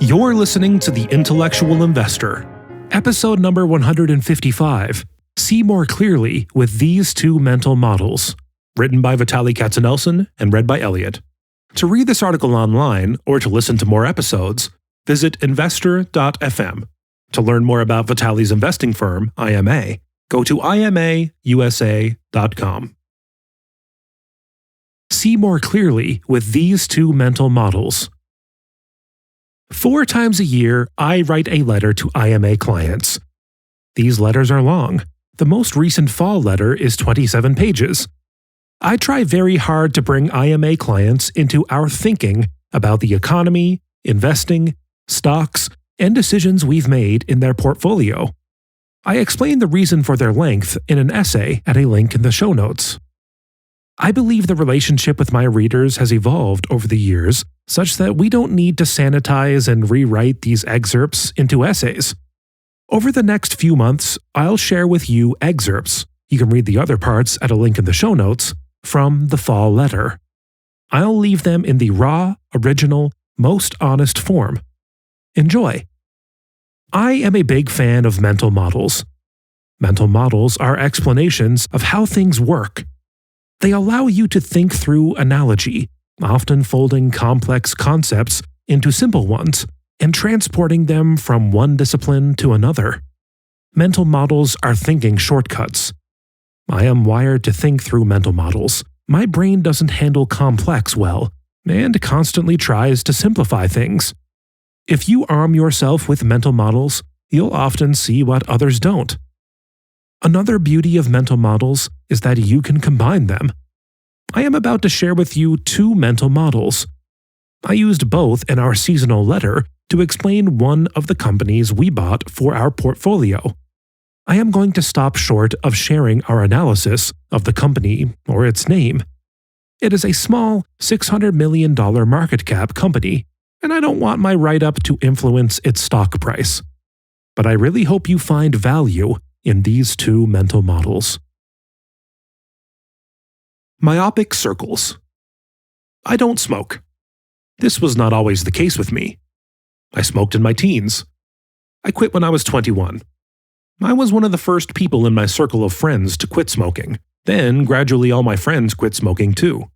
You're listening to The Intellectual Investor, episode number 155, See More Clearly with These Two Mental Models, written by Vitaliy and read by Elliot. To read this article online or to listen to more episodes, visit investor.fm. To learn more about Vitaliy's investing firm, IMA, go to imausa.com. See more clearly with these two mental models. 4 times a year, I write a letter to IMA clients. These letters are long. The most recent fall letter is 27 pages. I try very hard to bring IMA clients into our thinking about the economy, investing, stocks, and decisions we've made in their portfolio. I explain the reason for their length in an essay at a link in the show notes. I believe the relationship with my readers has evolved over the years such that we don't need to sanitize and rewrite these excerpts into essays. Over the next few months, I'll share with you excerpts, you can read the other parts at a link in the show notes, from the fall letter. I'll leave them in the raw, original, most honest form. Enjoy. I am a big fan of mental models. Mental models are explanations of how things work. They allow you to think through analogy, often folding complex concepts into simple ones and transporting them from one discipline to another. Mental models are thinking shortcuts. I am wired to think through mental models. My brain doesn't handle complex well and constantly tries to simplify things. If you arm yourself with mental models, you'll often see what others don't. Another beauty of mental models is that you can combine them. I am about to share with you 2 mental models. I used both in our seasonal letter to explain one of the companies we bought for our portfolio. I am going to stop short of sharing our analysis of the company or its name. It is a small $600 million market cap company, and I don't want my write-up to influence its stock price. But I really hope you find value in these 2 mental models. Myopic circles. I don't smoke. This was not always the case with me. I smoked in my teens. I quit when I was 21. I was one of the first people in my circle of friends to quit smoking. Then, gradually all my friends quit smoking too.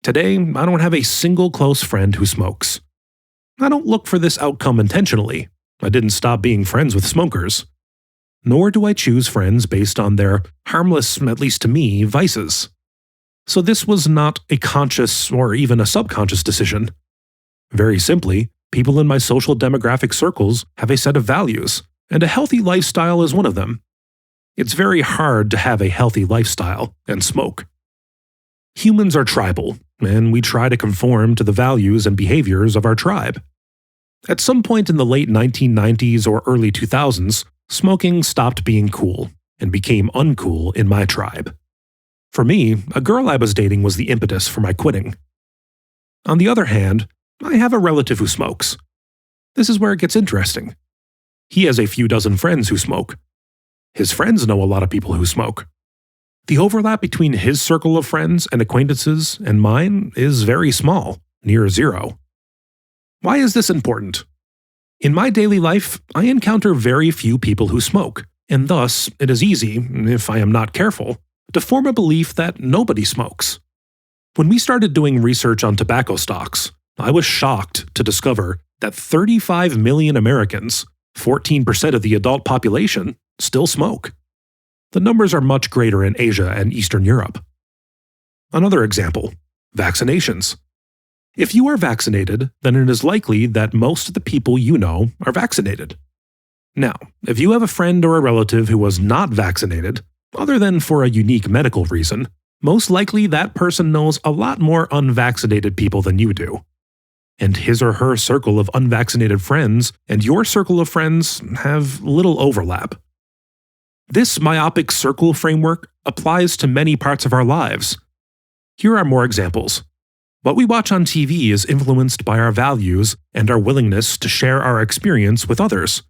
Today, I don't have a single close friend who smokes. I don't look for this outcome intentionally. I didn't stop being friends with smokers. Nor do I choose friends based on their harmless, at least to me, vices. So this was not a conscious or even a subconscious decision. Very simply, people in my social demographic circles have a set of values, and a healthy lifestyle is one of them. It's very hard to have a healthy lifestyle and smoke. Humans are tribal, and we try to conform to the values and behaviors of our tribe. At some point in the late 1990s or early 2000s, smoking stopped being cool and became uncool in my tribe. For me, a girl I was dating was the impetus for my quitting. On the other hand, I have a relative who smokes. This is where it gets interesting. He has a few dozen friends who smoke. His friends know a lot of people who smoke. The overlap between his circle of friends and acquaintances and mine is very small, near zero. Why is this important? In my daily life, I encounter very few people who smoke, and thus it is easy, if I am not careful, to form a belief that nobody smokes. When we started doing research on tobacco stocks, I was shocked to discover that 35 million Americans, 14% of the adult population, still smoke. The numbers are much greater in Asia and Eastern Europe. Another example, vaccinations. If you are vaccinated, then it is likely that most of the people you know are vaccinated. Now, if you have a friend or a relative who was not vaccinated, other than for a unique medical reason, most likely that person knows a lot more unvaccinated people than you do. And his or her circle of unvaccinated friends and your circle of friends have little overlap. This myopic circle framework applies to many parts of our lives. Here are more examples. What we watch on TV is influenced by our values and our willingness to share our experience with others.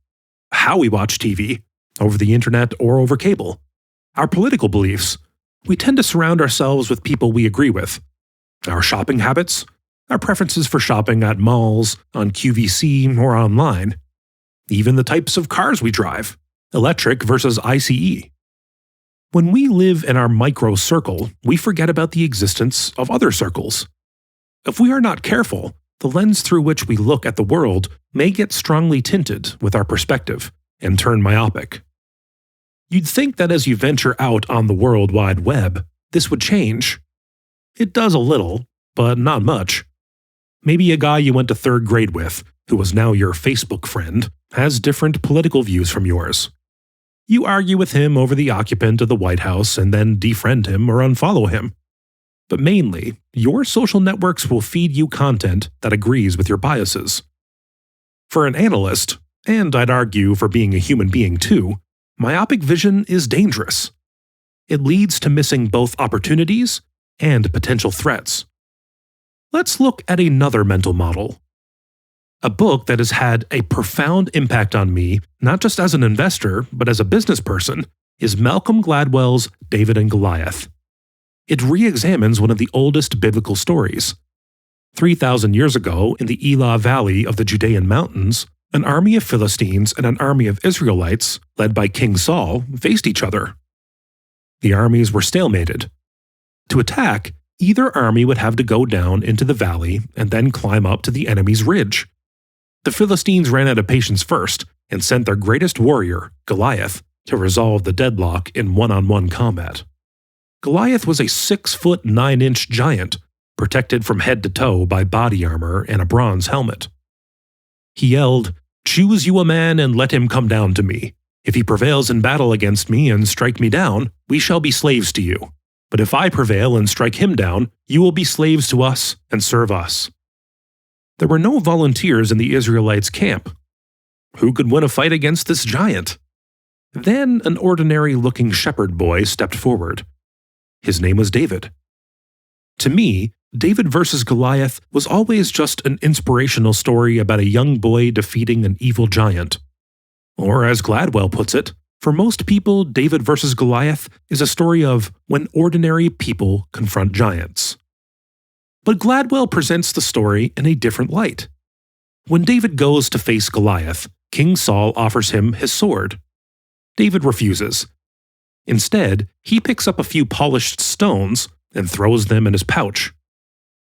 How we watch TV, over the internet or over cable. Our political beliefs. We tend to surround ourselves with people we agree with. Our shopping habits. our preferences for shopping at malls, on QVC, or online. Even the types of cars we drive, electric versus ICE. When we live in our micro circle, we forget about the existence of other circles. If we are not careful, the lens through which we look at the world may get strongly tinted with our perspective and turn myopic. You'd think that as you venture out on the World Wide Web, this would change. It does a little, but not much. Maybe a guy you went to third grade with, who was now your Facebook friend, has different political views from yours. You argue with him over the occupant of the White House and then defriend him or unfollow him. But mainly, your social networks will feed you content that agrees with your biases. For an analyst, and I'd argue for being a human being too, myopic vision is dangerous. It leads to missing both opportunities and potential threats. Let's look at another mental model. A book that has had a profound impact on me, not just as an investor, but as a business person, is Malcolm Gladwell's David and Goliath. It re-examines one of the oldest biblical stories. 3,000 years ago, in the Elah Valley of the Judean mountains, an army of Philistines and an army of Israelites, led by King Saul, faced each other. The armies were stalemated. To attack, either army would have to go down into the valley and then climb up to the enemy's ridge. The Philistines ran out of patience first and sent their greatest warrior, Goliath, to resolve the deadlock in one-on-one combat. Goliath was a 6'9" giant, protected from head to toe by body armor and a bronze helmet. He yelled, "Choose you a man and let him come down to me. If he prevails in battle against me and strike me down, we shall be slaves to you. But if I prevail and strike him down, you will be slaves to us and serve us." There were no volunteers in the Israelites' camp. Who could win a fight against this giant? Then an ordinary-looking shepherd boy stepped forward. His name was David. To me, David versus Goliath was always just an inspirational story about a young boy defeating an evil giant. Or as Gladwell puts it, for most people, David versus Goliath is a story of when ordinary people confront giants. But Gladwell presents the story in a different light. When David goes to face Goliath, King Saul offers him his sword. David refuses. Instead, he picks up a few polished stones and throws them in his pouch.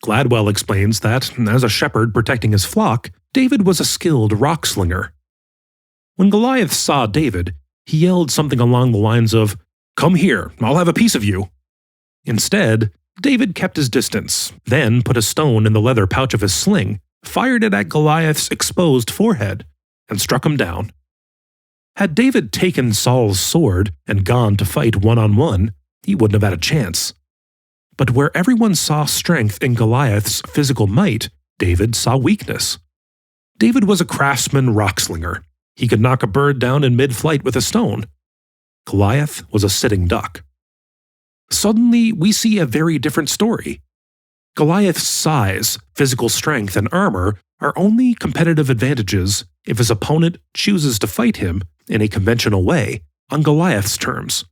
Gladwell explains that, as a shepherd protecting his flock, David was a skilled rock slinger. When Goliath saw David, he yelled something along the lines of, "Come here, I'll have a piece of you." Instead, David kept his distance, then put a stone in the leather pouch of his sling, fired it at Goliath's exposed forehead, and struck him down. Had David taken Saul's sword and gone to fight one-on-one, he wouldn't have had a chance. But where everyone saw strength in Goliath's physical might, David saw weakness. David was a craftsman rock-slinger. He could knock a bird down in mid-flight with a stone. Goliath was a sitting duck. Suddenly, we see a very different story. Goliath's size, physical strength, and armor are only competitive advantages if his opponent chooses to fight him in a conventional way, on Goliath's terms.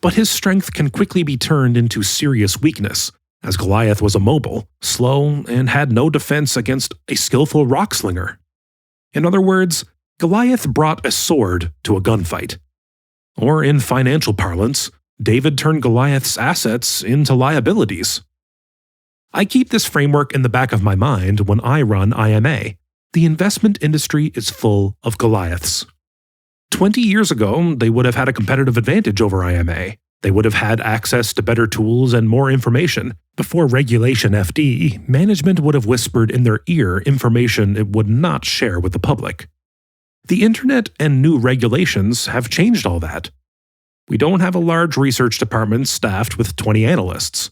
But his strength can quickly be turned into serious weakness, as Goliath was immobile, slow, and had no defense against a skillful rock slinger. In other words, Goliath brought a sword to a gunfight. Or in financial parlance, David turned Goliath's assets into liabilities. I keep this framework in the back of my mind when I run IMA. The investment industry is full of Goliaths. 20 years ago, they would have had a competitive advantage over IMA. They would have had access to better tools and more information. Before Regulation FD, management would have whispered in their ear information it would not share with the public. The internet and new regulations have changed all that. We don't have a large research department staffed with 20 analysts.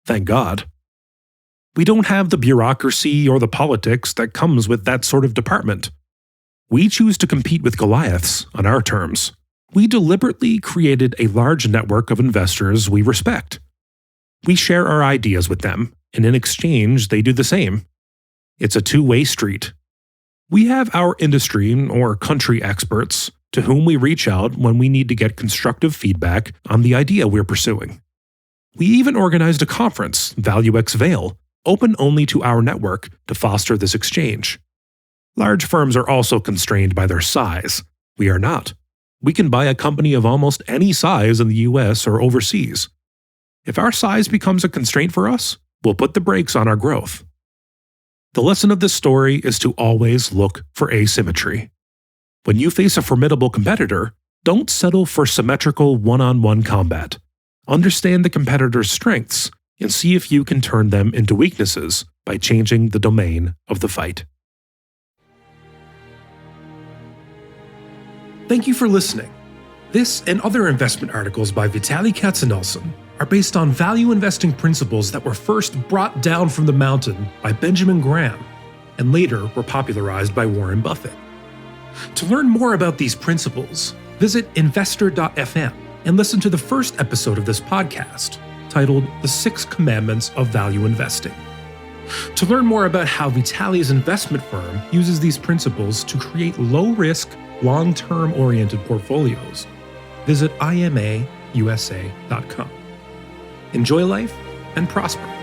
Thank God. We don't have the bureaucracy or the politics that comes with that sort of department. We choose to compete with Goliaths on our terms. We deliberately created a large network of investors we respect. We share our ideas with them, and in exchange, they do the same. It's a two-way street. We have our industry or country experts to whom we reach out when we need to get constructive feedback on the idea we're pursuing. We even organized a conference, ValueX Vail, open only to our network to foster this exchange. Large firms are also constrained by their size. We are not. We can buy a company of almost any size in the US or overseas. If our size becomes a constraint for us, we'll put the brakes on our growth. The lesson of this story is to always look for asymmetry. When you face a formidable competitor, don't settle for symmetrical one-on-one combat. Understand the competitor's strengths and see if you can turn them into weaknesses by changing the domain of the fight. Thank you for listening. This and other investment articles by Vitaliy Katsenelson are based on value investing principles that were first brought down from the mountain by Benjamin Graham and later were popularized by Warren Buffett. To learn more about these principles, visit investor.fm and listen to the first episode of this podcast, titled The 6 Commandments of Value Investing. To learn more about how Vitaliy's investment firm uses these principles to create low-risk, long-term oriented portfolios, visit imausa.com. Enjoy life and prosper.